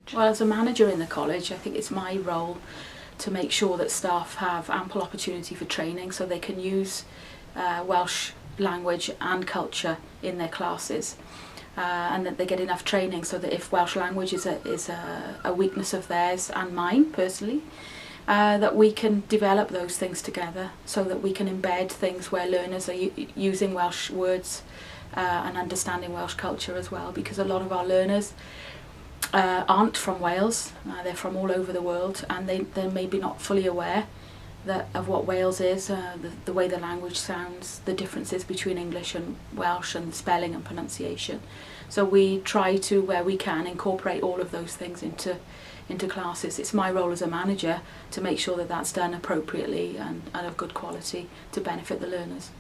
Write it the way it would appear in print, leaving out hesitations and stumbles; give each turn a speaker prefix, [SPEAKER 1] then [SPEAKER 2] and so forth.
[SPEAKER 1] college?
[SPEAKER 2] Well, as a manager in the college, I think it's my role to make sure that staff have ample opportunity for training so they can use Welsh language and culture in their classes, and that they get enough training so that if Welsh language is a weakness of theirs and mine personally, that we can develop those things together so that we can embed things where learners are using Welsh words and understanding Welsh culture as well, because a lot of our learners aren't from Wales, they're from all over the world, and they're maybe not fully aware of what Wales is, the way the language sounds, the differences between English and Welsh, and spelling and pronunciation. So we try to, where we can, incorporate all of those things into classes. It's my role as a manager to make sure that that's done appropriately and of good quality to benefit the learners.